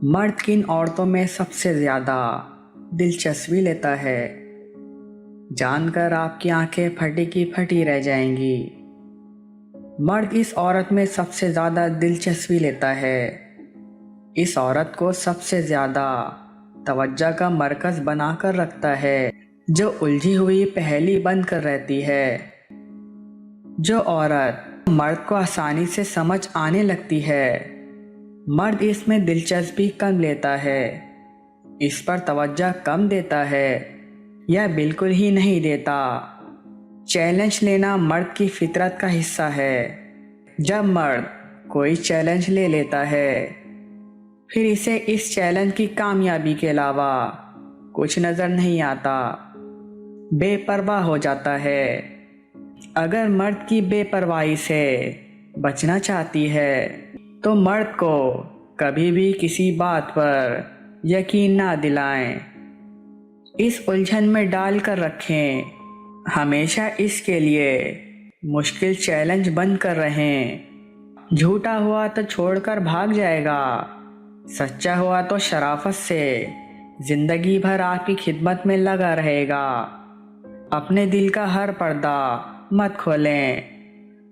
مرد کن عورتوں میں سب سے زیادہ دلچسپی لیتا ہے؟ جان کر آپ کی آنکھیں پھٹی کی پھٹی رہ جائیں گی۔ مرد اس عورت میں سب سے زیادہ دلچسپی لیتا ہے، اس عورت کو سب سے زیادہ توجہ کا مرکز بنا کر رکھتا ہے، جو الجھی ہوئی پہیلی بن کر رہتی ہے۔ جو عورت مرد کو آسانی سے سمجھ آنے لگتی ہے، مرد اس میں دلچسپی کم لیتا ہے، اس پر توجہ کم دیتا ہے یا بالکل ہی نہیں دیتا۔ چیلنج لینا مرد کی فطرت کا حصہ ہے۔ جب مرد کوئی چیلنج لے لیتا ہے، پھر اسے اس چیلنج کی کامیابی کے علاوہ کچھ نظر نہیں آتا، بے پرواہ ہو جاتا ہے۔ اگر مرد کی بے پرواہی سے بچنا چاہتی ہے تو مرد کو کبھی بھی کسی بات پر یقین نہ دلائیں، اس الجھن میں ڈال کر رکھیں، ہمیشہ اس کے لیے مشکل چیلنج بن کر رہیں۔ جھوٹا ہوا تو چھوڑ کر بھاگ جائے گا، سچا ہوا تو شرافت سے زندگی بھر آپ کی خدمت میں لگا رہے گا۔ اپنے دل کا ہر پردہ مت کھولیں،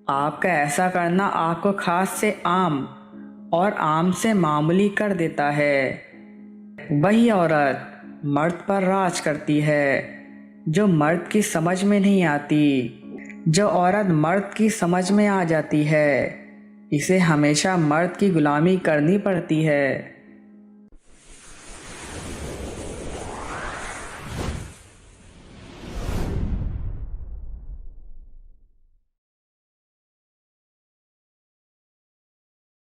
آپ کا ایسا کرنا آپ کو خاص سے عام اور عام سے معمولی کر دیتا ہے۔ وہی عورت مرد پر راج کرتی ہے جو مرد کی سمجھ میں نہیں آتی۔ جو عورت مرد کی سمجھ میں آ جاتی ہے، اسے ہمیشہ مرد کی غلامی کرنی پڑتی ہے۔